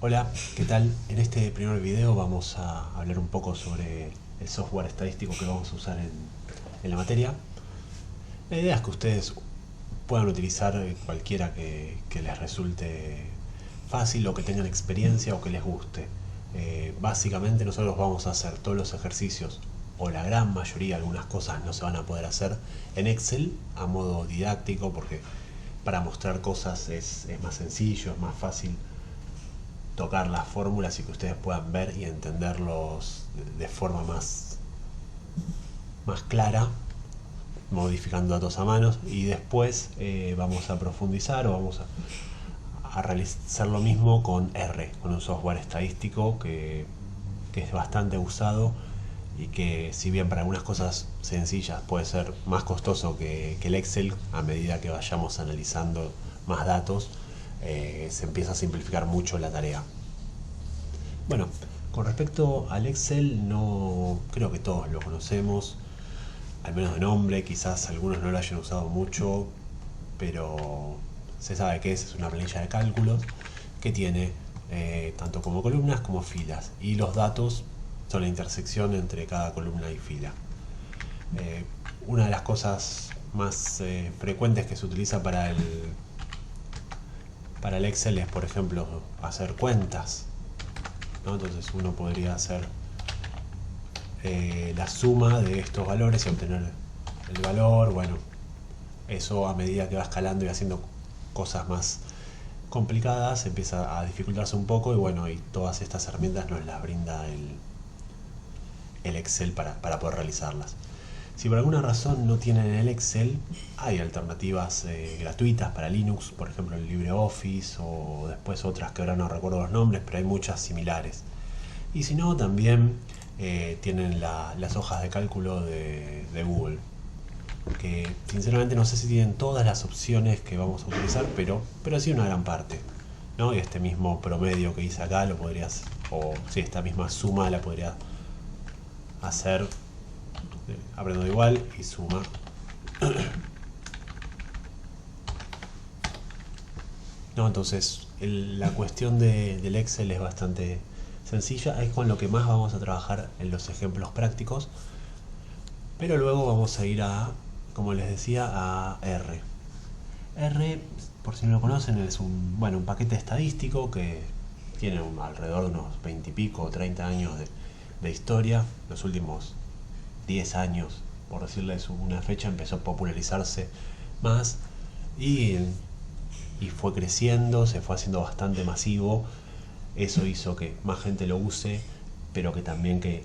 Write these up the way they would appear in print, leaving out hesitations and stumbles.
Hola, ¿qué tal? En este primer video vamos a hablar un poco sobre el software estadístico que vamos a usar en la materia. La idea es que ustedes puedan utilizar cualquiera que les resulte fácil o que tengan experiencia o que les guste. Básicamente nosotros vamos a hacer todos los ejercicios o la gran mayoría, algunas cosas no se van a poder hacer en Excel a modo didáctico porque para mostrar cosas es más sencillo, es más fácil tocar las fórmulas y que ustedes puedan ver y entenderlos de forma más clara, modificando datos a manos. Y después vamos a profundizar o vamos a realizar lo mismo con R, con un software estadístico que es bastante usado y que, si bien para algunas cosas sencillas puede ser más costoso que el Excel, a medida que vayamos analizando más datos se empieza a simplificar mucho la tarea. Bueno, con respecto al Excel, no creo que todos lo conocemos, al menos de nombre. Quizás algunos no lo hayan usado mucho, pero se sabe que es una planilla de cálculos que tiene tanto como columnas como filas, y los datos son la intersección entre cada columna y fila. Una de las cosas más frecuentes que se utiliza para el Excel es, por ejemplo, hacer cuentas, ¿no? Entonces uno podría hacer la suma de estos valores y obtener el valor. Bueno, eso a medida que va escalando y haciendo cosas más complicadas empieza a dificultarse un poco, y bueno, y todas estas herramientas nos las brinda el Excel para poder realizarlas. Si por alguna razón no tienen el Excel, hay alternativas gratuitas para Linux, por ejemplo el LibreOffice, o después otras que ahora no recuerdo los nombres, pero hay muchas similares. Y si no, también tienen las hojas de cálculo de Google, que sinceramente no sé si tienen todas las opciones que vamos a utilizar, pero sí una gran parte, ¿no? Y este mismo promedio que hice acá lo podrías, o sí, esta misma suma la podría hacer apretando igual y suma. No, entonces la cuestión del Excel es bastante sencilla, es con lo que más vamos a trabajar en los ejemplos prácticos, pero luego vamos a ir a, como les decía, a R. R, por si no lo conocen, es un paquete estadístico que tiene alrededor de unos 20 y pico o 30 años de historia. Los últimos 10 años, por decirles una fecha, empezó a popularizarse más y fue creciendo, se fue haciendo bastante masivo. Eso hizo que más gente lo use, pero que también que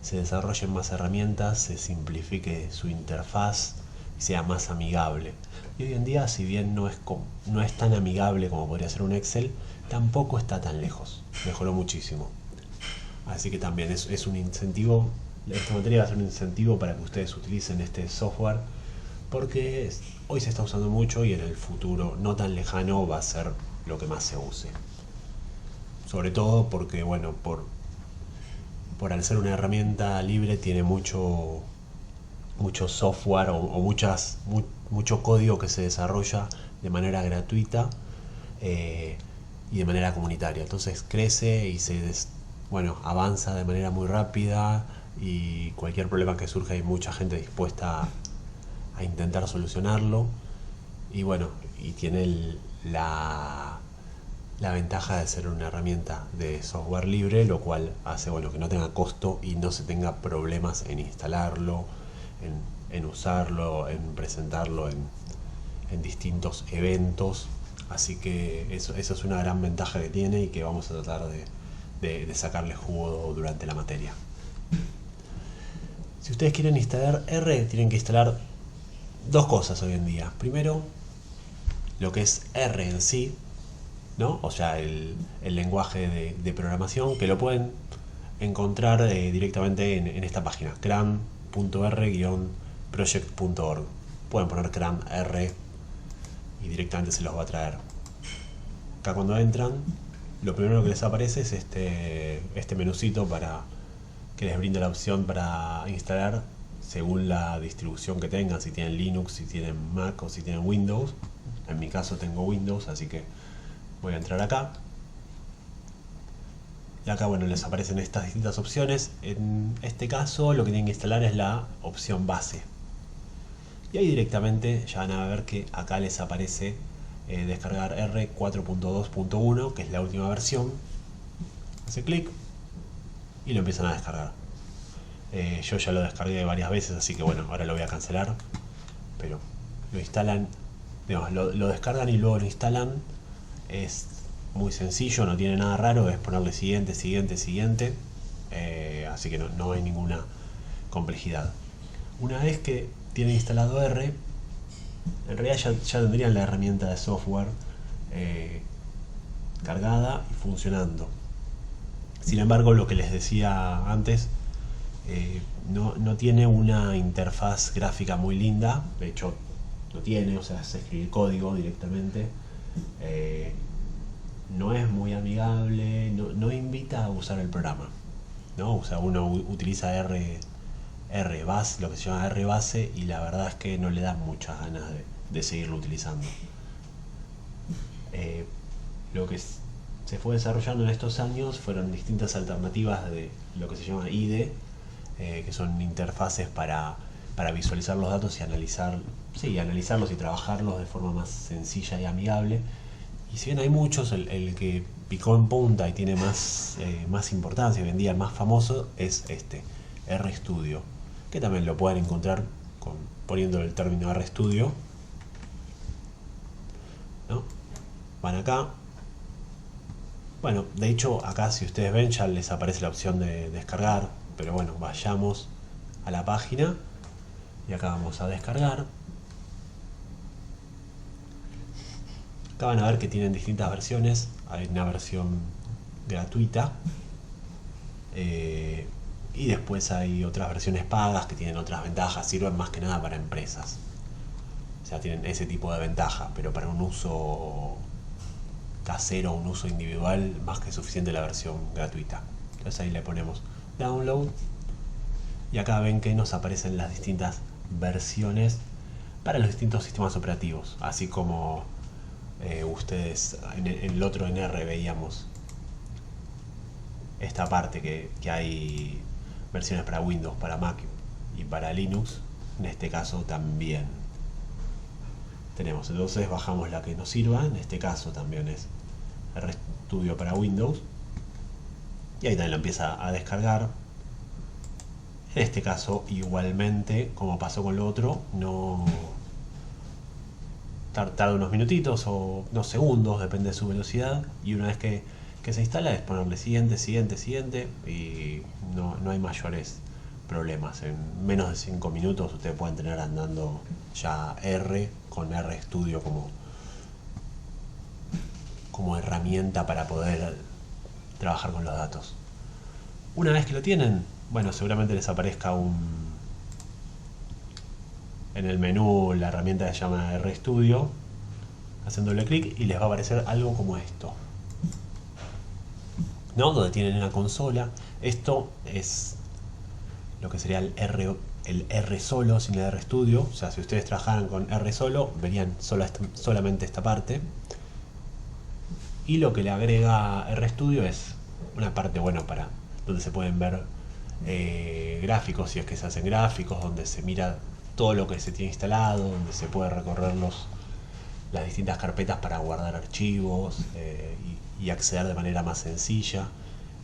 se desarrollen más herramientas, se simplifique su interfaz y sea más amigable. Y hoy en día, si bien no es tan amigable como podría ser un Excel, tampoco está tan lejos. Mejoró muchísimo. Así que también es un incentivo. Esta materia va a ser un incentivo para que ustedes utilicen este software, porque hoy se está usando mucho y en el futuro no tan lejano va a ser lo que más se use. Sobre todo porque, bueno, por al ser una herramienta libre, tiene mucho software o mucho código que se desarrolla de manera gratuita y de manera comunitaria. Entonces crece y avanza de manera muy rápida, y cualquier problema que surja hay mucha gente dispuesta a intentar solucionarlo. Y bueno, y tiene la ventaja de ser una herramienta de software libre, lo cual hace que no tenga costo y no se tenga problemas en instalarlo, en usarlo, en presentarlo en distintos eventos. Así que eso es una gran ventaja que tiene y que vamos a tratar de sacarle jugo durante la materia. Si ustedes quieren instalar R, tienen que instalar dos cosas hoy en día. Primero, lo que es R en sí, ¿no? O sea, el lenguaje de programación, que lo pueden encontrar directamente en esta página, cram.r-project.org. Pueden poner cram R y directamente se los va a traer. Acá cuando entran, lo primero que les aparece es este menucito que les brinda la opción para instalar según la distribución que tengan, si tienen Linux, si tienen Mac o si tienen Windows. En mi caso tengo Windows, así que voy a entrar acá Y acá, bueno, les aparecen estas distintas opciones. En este caso, lo que tienen que instalar es la opción base. Y ahí directamente ya van a ver que acá les aparece descargar R 4.2.1, que es la última versión. Hace clic y lo empiezan a descargar. Yo ya lo descargué varias veces, así que bueno, ahora lo voy a cancelar. Pero lo instalan, digamos, lo descargan y luego lo instalan. Es muy sencillo, no tiene nada raro, es ponerle siguiente, siguiente, siguiente. Así que no hay ninguna complejidad. Una vez que tienen instalado R, en realidad ya tendrían la herramienta de software cargada y funcionando. Sin embargo, lo que les decía antes, no tiene una interfaz gráfica muy linda. De hecho, no tiene, o sea, es escribir código directamente. No es muy amigable, no invita a usar el programa, ¿no? O sea, uno utiliza R base, lo que se llama R base, y la verdad es que no le da muchas ganas de seguirlo utilizando. Lo que se fue desarrollando en estos años fueron distintas alternativas de lo que se llama IDE, que son interfaces para visualizar los datos y analizarlos y trabajarlos de forma más sencilla y amigable. Y si bien hay muchos, el que picó en punta y tiene más importancia hoy en día, el más famoso, es este, RStudio, que también lo pueden encontrar poniendo el término RStudio, ¿no? Van acá. Bueno, de hecho acá, si ustedes ven, ya les aparece la opción de descargar, pero bueno, vayamos a la página y acá vamos a descargar. Acá van a ver que tienen distintas versiones. Hay una versión gratuita y después hay otras versiones pagas que tienen otras ventajas. Sirven más que nada para empresas, o sea, tienen ese tipo de ventaja, pero para un uso casero, un uso individual, más que suficiente la versión gratuita. Entonces ahí le ponemos download y acá ven que nos aparecen las distintas versiones para los distintos sistemas operativos, así como ustedes en el otro en R veíamos esta parte que hay versiones para Windows, para Mac y para Linux. En este caso también tenemos, entonces bajamos la que nos sirva. En este caso también es RStudio para Windows y ahí también lo empieza a descargar. En este caso igualmente, como pasó con lo otro, no tarda unos minutitos o unos segundos, depende de su velocidad, y una vez que se instala es ponerle siguiente, siguiente, siguiente y no hay mayores problemas. En menos de 5 minutos ustedes pueden tener andando ya R con RStudio como herramienta para poder trabajar con los datos. Una vez que lo tienen, bueno, seguramente les aparezca en el menú la herramienta que se llama RStudio, haciéndole clic y les va a aparecer algo como esto, ¿no? Donde tienen una consola. Esto es lo que sería el R solo sin el RStudio. O sea, si ustedes trabajaran con R solo, verían solamente esta parte. Y lo que le agrega RStudio es una parte, bueno, para donde se pueden ver gráficos, si es que se hacen gráficos, donde se mira todo lo que se tiene instalado, donde se puede recorrer las distintas carpetas para guardar archivos y acceder de manera más sencilla.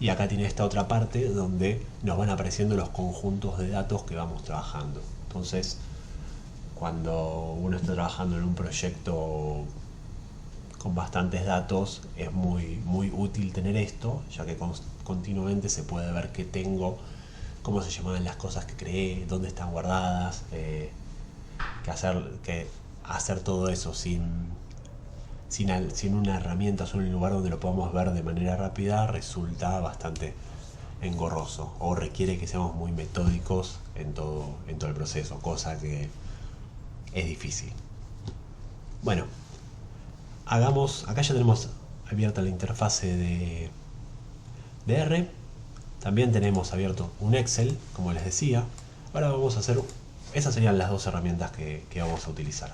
Y acá tiene esta otra parte donde nos van apareciendo los conjuntos de datos que vamos trabajando. Entonces, cuando uno está trabajando en un proyecto con bastantes datos, es muy útil tener esto, ya que continuamente se puede ver qué tengo, cómo se llamaban las cosas que creé, dónde están guardadas, que hacer todo eso sin una herramienta, solo en un lugar donde lo podamos ver de manera rápida, resulta bastante engorroso o requiere que seamos muy metódicos en todo el proceso, cosa que es difícil. Bueno, acá ya tenemos abierta la interfase de R. También tenemos abierto un Excel, como les decía. Ahora vamos a hacer, esas serían las dos herramientas que vamos a utilizar.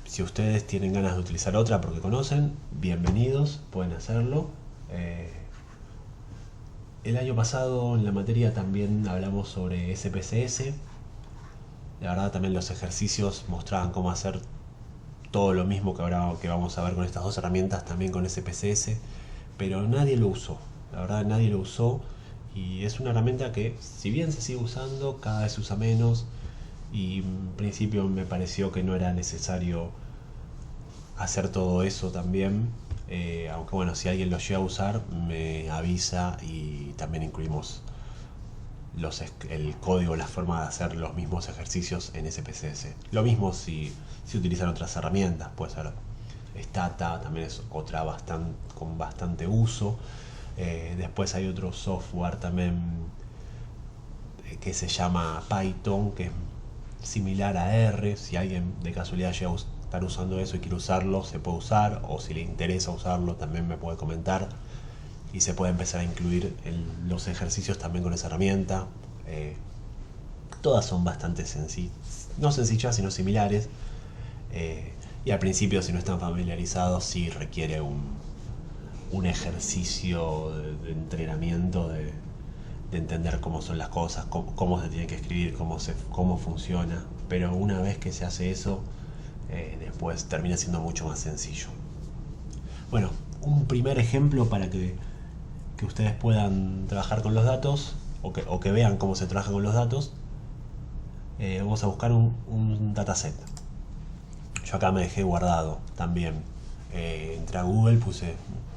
Si ustedes tienen ganas de utilizar otra porque conocen, bienvenidos, pueden hacerlo. El año pasado en la materia también hablamos sobre SPSS. La verdad también los ejercicios mostraban cómo hacer todo lo mismo que ahora que vamos a ver con estas dos herramientas, también con SPSS, pero nadie lo usó. La verdad nadie lo usó y es una herramienta que si bien se sigue usando, cada vez se usa menos y en principio me pareció que no era necesario hacer todo eso también. Aunque bueno, si alguien lo llega a usar me avisa y también incluimos el código, la forma de hacer los mismos ejercicios en SPSS. Lo mismo si utilizan otras herramientas, puede ser Stata, también es otra con bastante uso. Después hay otro software también que se llama Python, que es similar a R. Si alguien de casualidad llega a estar usando eso y quiere usarlo, se puede usar, o si le interesa usarlo también me puede comentar y se puede empezar a incluir los ejercicios también con esa herramienta. Todas son bastante no sencillas sino similares, y al principio si no están familiarizados sí requiere un ejercicio de entrenamiento de entender cómo son las cosas, cómo se tiene que escribir, cómo funciona, pero una vez que se hace eso, después termina siendo mucho más sencillo. Bueno, un primer ejemplo para que ustedes puedan trabajar con los datos o que vean cómo se trabaja con los datos. Vamos a buscar un dataset. Yo acá me dejé guardado también. Entré a Google, puse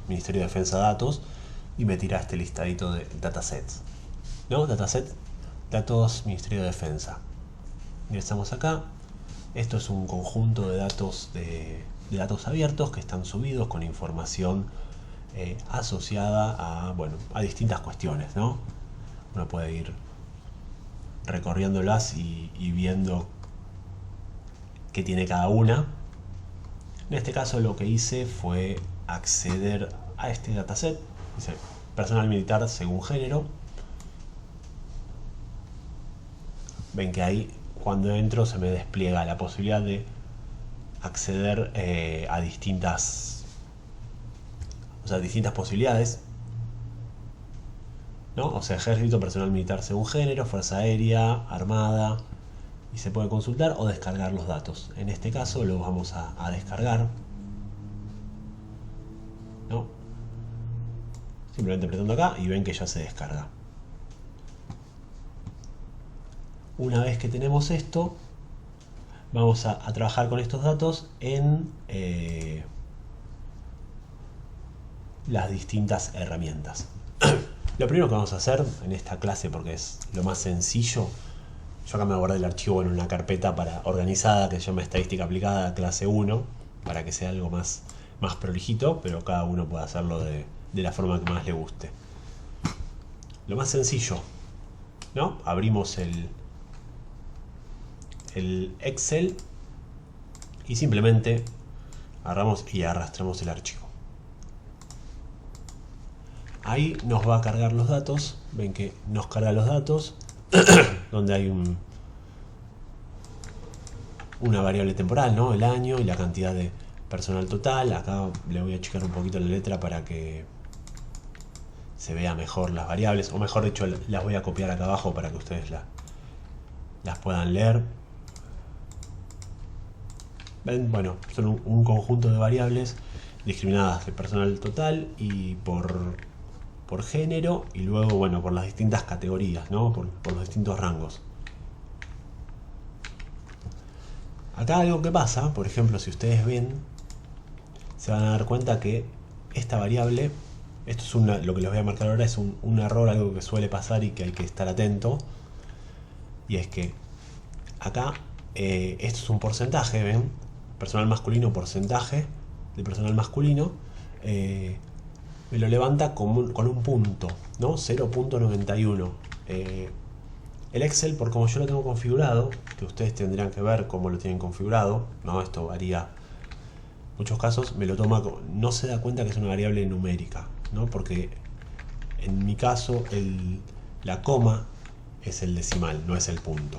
Ministerio de Defensa Datos y me tira este listadito de datasets. ¿No? Dataset, datos, Ministerio de Defensa. Ingresamos acá. Esto es un conjunto de datos datos abiertos que están subidos con información asociada a distintas cuestiones, ¿no? Uno puede ir recorriéndolas y viendo qué tiene cada una. En este caso lo que hice fue acceder a este dataset. Dice personal militar según género. Ven que ahí cuando entro se me despliega la posibilidad de acceder a distintas posibilidades, ¿no? O sea, ejército, personal militar según género, fuerza aérea, armada, y se puede consultar o descargar los datos. En este caso lo vamos a descargar, ¿no? Simplemente apretando acá y ven que ya se descarga. Una vez que tenemos esto, vamos a trabajar con estos datos en las distintas herramientas. Lo primero que vamos a hacer en esta clase, porque es lo más sencillo, yo acá me guardé el archivo en una carpeta organizada que se llama Estadística Aplicada Clase 1, para que sea algo más prolijito, pero cada uno puede hacerlo de la forma que más le guste. Lo más sencillo, ¿no? Abrimos el Excel y simplemente agarramos y arrastramos el archivo. Ahí nos va a cargar los datos. Ven que nos carga los datos donde hay una variable temporal, ¿no? El año y la cantidad de personal total. Acá le voy a achicar un poquito la letra para que se vea mejor las variables, o mejor dicho, las voy a copiar acá abajo para que ustedes las puedan leer. ¿Ven? Bueno, son un conjunto de variables discriminadas de personal total y por género, y luego, bueno, por las distintas categorías, ¿no? Por los distintos rangos. Acá algo que pasa, por ejemplo, si ustedes ven, se van a dar cuenta que esta variable, esto es lo que les voy a marcar ahora es un error, algo que suele pasar y que hay que estar atento, y es que acá esto es un porcentaje, ¿ven? Personal masculino, porcentaje de personal masculino, me lo levanta con un punto, ¿no? 0.91. El Excel, por como yo lo tengo configurado, que ustedes tendrían que ver cómo lo tienen configurado, ¿no? Esto varía en muchos casos, me lo toma, no se da cuenta que es una variable numérica, ¿no? Porque en mi caso la coma es el decimal, no es el punto.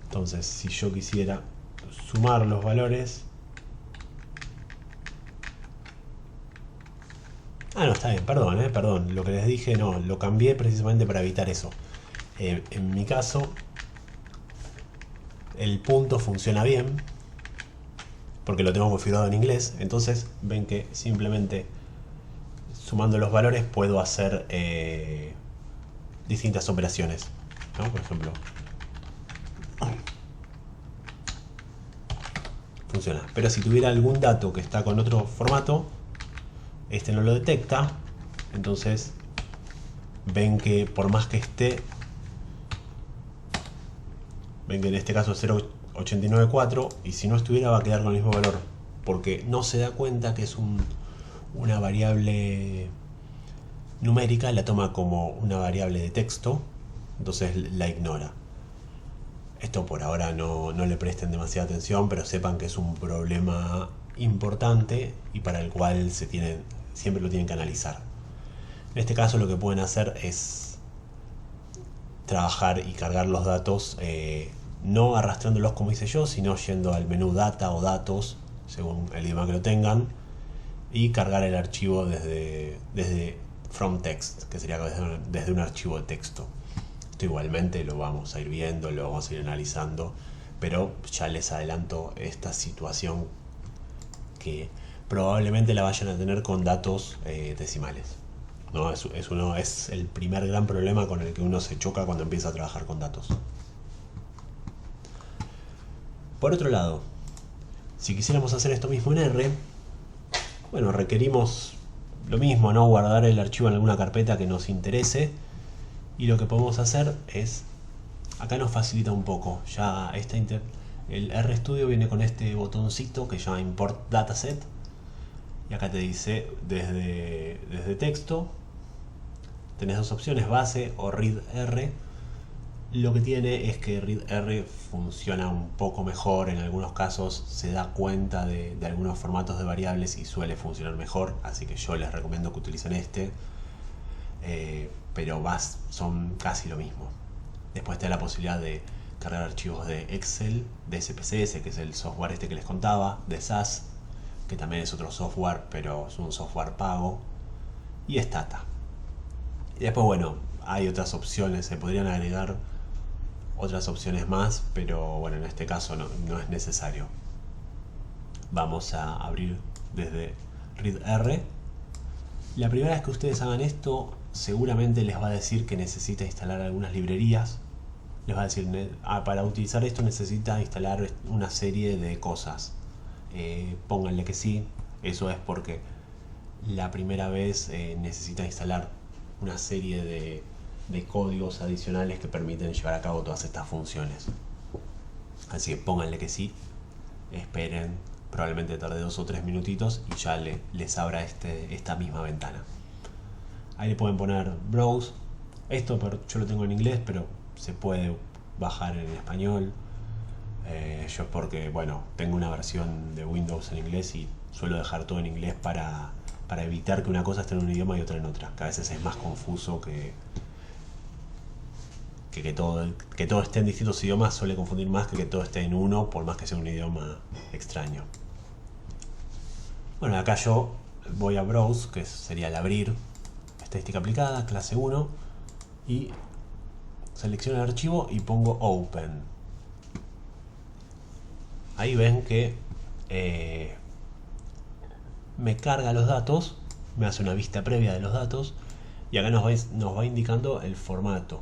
Entonces, si yo quisiera sumar los valores, Ah, no, está bien, perdón. Lo que les dije, no, lo cambié precisamente para evitar eso. En mi caso, el punto funciona bien, porque lo tengo configurado en inglés. Entonces, ven que simplemente sumando los valores puedo hacer distintas operaciones, ¿no? Por ejemplo, funciona. Pero si tuviera algún dato que está con otro formato, este no lo detecta. Entonces ven que por más que esté, ven que en este caso es 0.894, y si no estuviera va a quedar con el mismo valor, porque no se da cuenta que es una variable numérica, la toma como una variable de texto, entonces la ignora. Esto por ahora no le presten demasiada atención, pero sepan que es un problema importante y para el cual siempre lo tienen que analizar. En este caso lo que pueden hacer es trabajar y cargar los datos, no arrastrándolos como hice yo, sino yendo al menú Data o Datos, según el idioma que lo tengan, y cargar el archivo desde From Text, que sería desde un archivo de texto. Esto igualmente lo vamos a ir viendo, lo vamos a ir analizando, pero ya les adelanto esta situación que probablemente la vayan a tener con datos decimales. ¿No? Es el primer gran problema con el que uno se choca cuando empieza a trabajar con datos. Por otro lado, si quisiéramos hacer esto mismo en R, bueno, requerimos lo mismo, ¿no? Guardar el archivo en alguna carpeta que nos interese, y lo que podemos hacer es, acá nos facilita un poco, ya el RStudio viene con este botoncito que se llama Import Dataset, y acá te dice desde texto, tenés dos opciones, base o readr. Lo que tiene es que readr funciona un poco mejor, en algunos casos se da cuenta de algunos formatos de variables y suele funcionar mejor, así que yo les recomiendo que utilicen este, pero son casi lo mismo. Después te da la posibilidad de cargar archivos de Excel, de SPSS, que es el software este que les contaba, de SAS, que también es otro software, pero es un software pago, y Stata. Y después, bueno, hay otras opciones, se podrían agregar otras opciones más, pero bueno, en este caso no es necesario. Vamos a abrir desde readr. La primera vez que ustedes hagan esto, seguramente les va a decir que necesita instalar algunas librerías. Les va a decir, para utilizar esto necesita instalar una serie de cosas. Pónganle que sí, eso es porque la primera vez necesita instalar una serie de códigos adicionales que permiten llevar a cabo todas estas funciones. Así que pónganle que sí, esperen, probablemente tarde 2 o 3 minutitos y ya les abra esta misma ventana. Ahí le pueden poner browse. Esto yo lo tengo en inglés, pero se puede bajar en español. Yo porque, bueno, tengo una versión de Windows en inglés y suelo dejar todo en inglés para evitar que una cosa esté en un idioma y otra en otra, que a veces es más confuso que todo esté en distintos idiomas. Suele confundir más que todo esté en uno, por más que sea un idioma extraño. Bueno, acá yo voy a browse, que sería el abrir, estadística aplicada, clase 1, y selecciono el archivo y pongo open. Ahí ven que me carga los datos, me hace una vista previa de los datos, y acá nos va indicando el formato,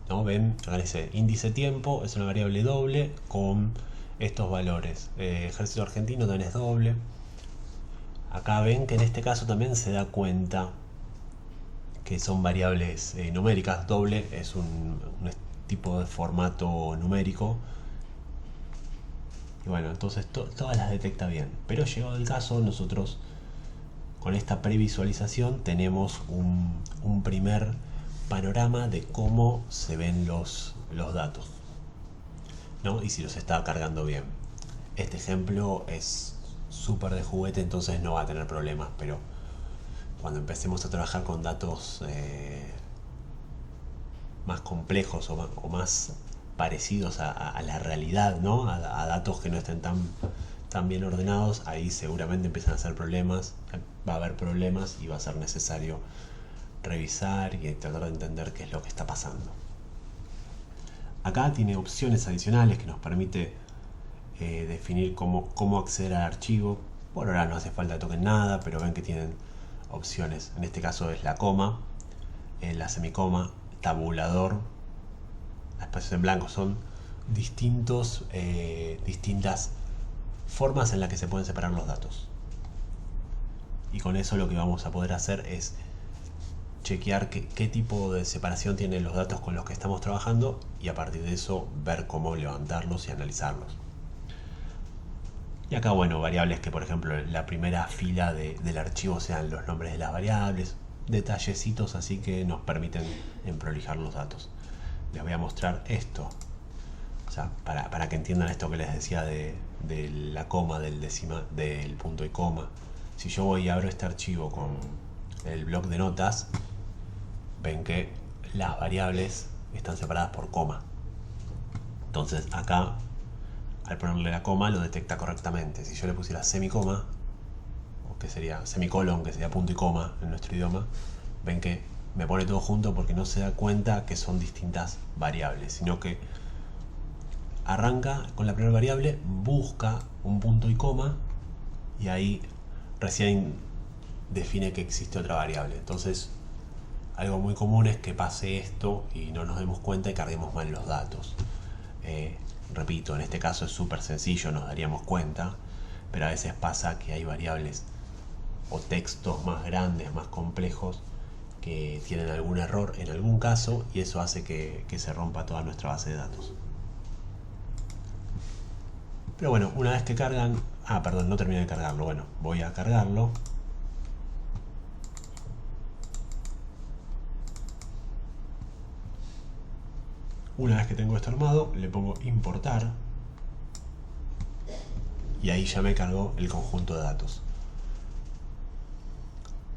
¿no? Ven, acá dice índice tiempo, es una variable doble con estos valores. Ejército argentino también es doble. Acá ven que en este caso también se da cuenta que son variables numéricas. Doble es un tipo de formato numérico. Y bueno, entonces todas las detecta bien. Pero llegado el caso, nosotros con esta previsualización tenemos un primer panorama de cómo se ven los datos, ¿no? Y si los está cargando bien. Este ejemplo es súper de juguete, entonces no va a tener problemas, pero cuando empecemos a trabajar con datos más complejos o más parecidos a la realidad, ¿no? A datos que no estén están bien ordenados, ahí seguramente empiezan a hacer problemas, va a haber problemas y va a ser necesario revisar y tratar de entender qué es lo que está pasando. Acá tiene opciones adicionales que nos permite definir cómo acceder al archivo. Por ahora no hace falta que toquen nada, pero ven que tienen opciones. En este caso es la coma, la semicoma, tabulador, espacios en blanco. Son distintas formas en las que se pueden separar los datos. Y con eso lo que vamos a poder hacer es chequear qué tipo de separación tienen los datos con los que estamos trabajando y a partir de eso ver cómo levantarlos y analizarlos. Y acá, bueno, variables que por ejemplo la primera fila del archivo sean los nombres de las variables, detallecitos así que nos permiten prolijar los datos. Les voy a mostrar esto, o sea, para que entiendan esto que les decía de la coma, del punto y coma. Si yo voy y abro este archivo con el bloc de notas, ven que las variables están separadas por coma. Entonces acá, al ponerle la coma, lo detecta correctamente. Si yo le pusiera semicoma, o que sería semicolon, que sería punto y coma en nuestro idioma, ven que me pone todo junto porque no se da cuenta que son distintas variables, sino que arranca con la primera variable, busca un punto y coma y ahí recién define que existe otra variable. Entonces, algo muy común es que pase esto y no nos demos cuenta y carguemos mal los datos. Repito, en este caso es súper sencillo, nos daríamos cuenta, pero a veces pasa que hay variables o textos más grandes, más complejos, que tienen algún error en algún caso y eso hace que se rompa toda nuestra base de datos. Pero bueno, una vez que cargan... perdón, no terminé de cargarlo. Bueno, voy a cargarlo. Una vez que tengo esto armado, le pongo importar. Y ahí ya me cargó el conjunto de datos.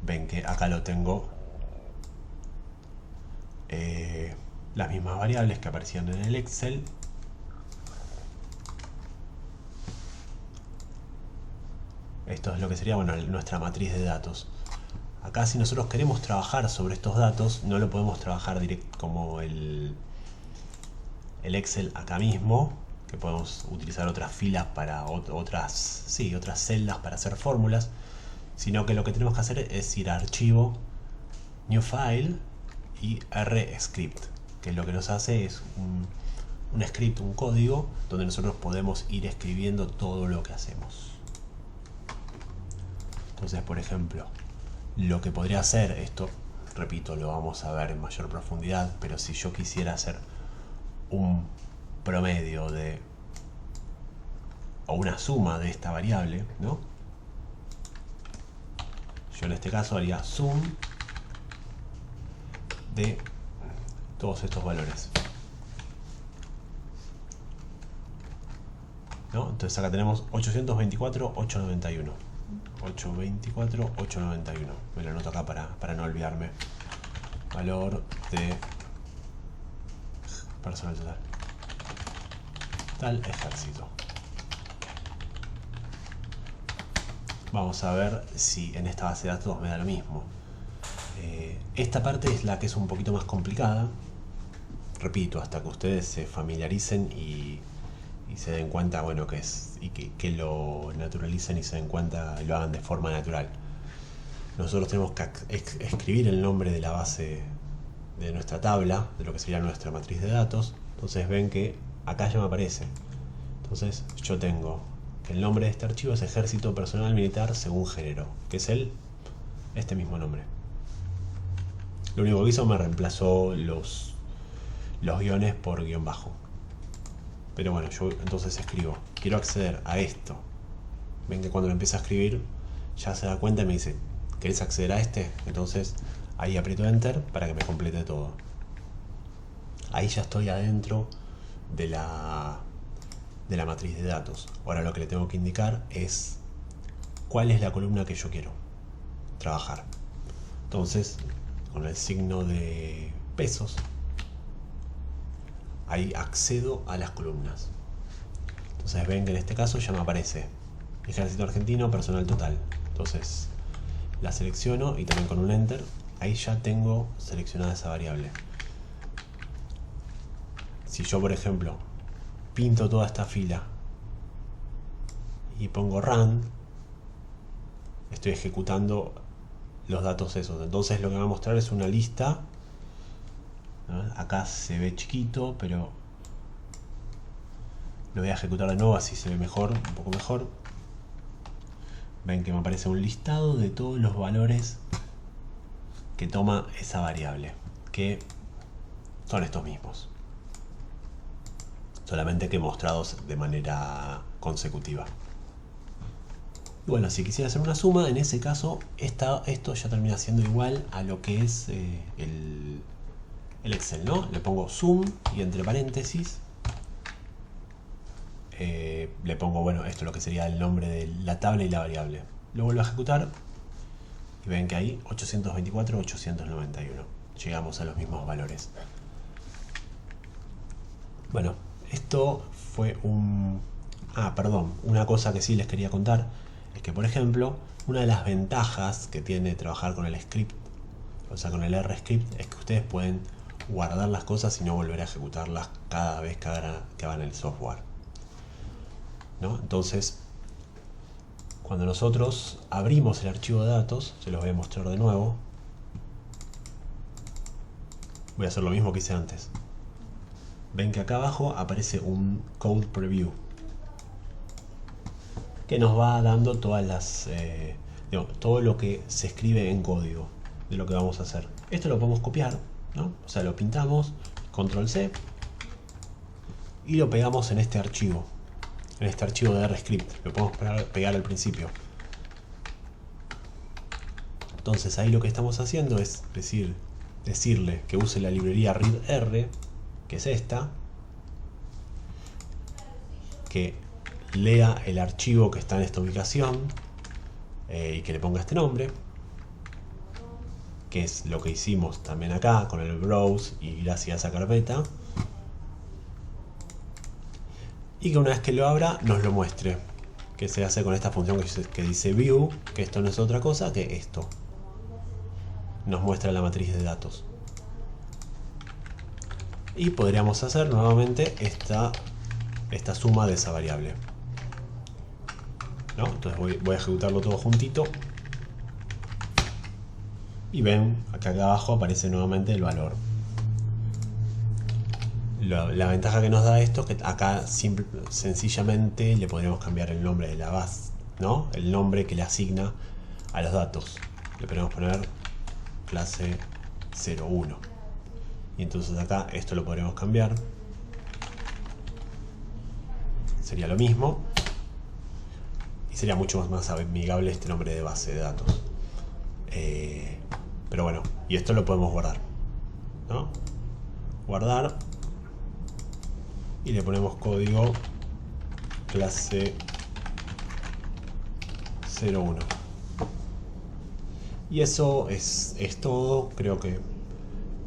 Ven que acá lo tengo. Las mismas variables que aparecían en el Excel. Esto es lo que sería, bueno, nuestra matriz de datos. Acá si nosotros queremos trabajar sobre estos datos, no lo podemos trabajar directo como el Excel acá mismo, que podemos utilizar otras filas para otras celdas para hacer fórmulas, sino que lo que tenemos que hacer es ir a archivo, new file y rscript, que lo que nos hace es un script, un código donde nosotros podemos ir escribiendo todo lo que hacemos. Entonces, por ejemplo, lo que podría hacer, esto, repito, lo vamos a ver en mayor profundidad, pero si yo quisiera hacer un promedio o una suma de esta variable, ¿no? Yo en este caso haría sum de todos estos valores, ¿no? Entonces acá tenemos 824, 891. 824, 891. Me lo anoto acá para no olvidarme. Valor de personal total. Tal ejército. Vamos a ver si en esta base de datos me da lo mismo. Esta parte es la que es un poquito más complicada. Repito, hasta que ustedes se familiaricen y se den cuenta, bueno, que es y que lo naturalicen y se den cuenta y lo hagan de forma natural. Nosotros tenemos que escribir el nombre de la base de nuestra tabla, de lo que sería nuestra matriz de datos. Entonces ven que acá ya me aparece. Entonces yo tengo que el nombre de este archivo es Ejército Personal Militar según género, que es este mismo nombre. Lo único que hizo me reemplazó los guiones por guión bajo. Pero bueno, yo entonces escribo, quiero acceder a esto. Ven que cuando lo empiezo a escribir, ya se da cuenta y me dice, ¿querés acceder a este? Entonces ahí aprieto Enter para que me complete todo. Ahí ya estoy adentro de la matriz de datos. Ahora lo que le tengo que indicar es cuál es la columna que yo quiero trabajar. Entonces, con el signo de pesos, ahí accedo a las columnas. Entonces ven que en este caso ya me aparece Ejército Argentino, personal total. Entonces la selecciono y también con un enter, ahí ya tengo seleccionada esa variable. Si yo, por ejemplo, pinto toda esta fila y pongo run, estoy ejecutando los datos esos. Entonces lo que va a mostrar es una lista, ¿no? Acá se ve chiquito, pero lo voy a ejecutar de nuevo, así se ve mejor, un poco mejor. Ven que me aparece un listado de todos los valores que toma esa variable, que son estos mismos, solamente que mostrados de manera consecutiva. Bueno, si quisiera hacer una suma, en ese caso esto ya termina siendo igual a lo que es el Excel, ¿no? Le pongo sum y entre paréntesis le pongo, bueno, esto es lo que sería el nombre de la tabla y la variable. Lo vuelvo a ejecutar y ven que ahí 824, 891. Llegamos a los mismos valores. Bueno, esto fue una cosa que sí les quería contar es que, por ejemplo, una de las ventajas que tiene trabajar con el script, o sea, con el RScript, es que ustedes pueden guardar las cosas y no volver a ejecutarlas cada vez que hagan el software, ¿no? Entonces, cuando nosotros abrimos el archivo de datos, se los voy a mostrar de nuevo. Voy a hacer lo mismo que hice antes. Ven que acá abajo aparece un Code Preview que nos va dando todas las todo lo que se escribe en código de lo que vamos a hacer. Esto lo podemos copiar, ¿no? O sea, lo pintamos, Control C, y lo pegamos en este archivo de RScript. Lo podemos pegar al principio. Entonces ahí lo que estamos haciendo es decirle que use la librería readr, que es esta, que lea el archivo que está en esta ubicación y que le ponga este nombre, que es lo que hicimos también acá con el browse y gracias a esa carpeta, y que una vez que lo abra nos lo muestre, que se hace con esta función que dice view, que esto no es otra cosa que esto, nos muestra la matriz de datos. Y podríamos hacer nuevamente esta suma de esa variable, ¿no? Entonces voy a ejecutarlo todo juntito y ven que acá abajo aparece nuevamente el valor. La ventaja que nos da esto es que acá sencillamente le podríamos cambiar el nombre de la base, ¿no? El nombre que le asigna a los datos. Le podemos poner clase 01 y entonces acá esto lo podremos cambiar, sería lo mismo y sería mucho más amigable este nombre de base de datos. Pero bueno, y esto lo podemos guardar, ¿no? Guardar, y le ponemos código clase 01. Y eso es todo. Creo que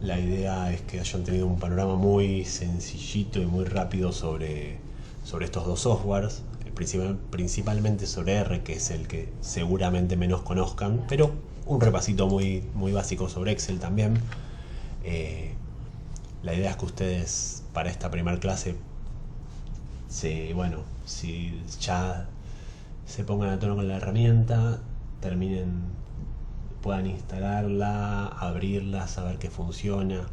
la idea es que hayan tenido un panorama muy sencillito y muy rápido sobre estos dos softwares, principalmente sobre R, que es el que seguramente menos conozcan, pero un repasito muy básico sobre Excel también. La idea es que ustedes para esta primera clase si ya se pongan a tono con la herramienta, puedan instalarla, abrirla, saber que funciona.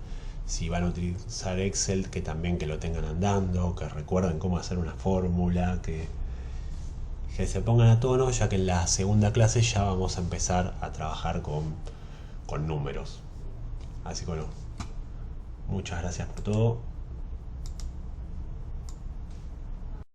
Si van a utilizar Excel, que también que lo tengan andando, que recuerden cómo hacer una fórmula, que se pongan a tono, ya que en la segunda clase ya vamos a empezar a trabajar con números. Así que bueno, muchas gracias por todo.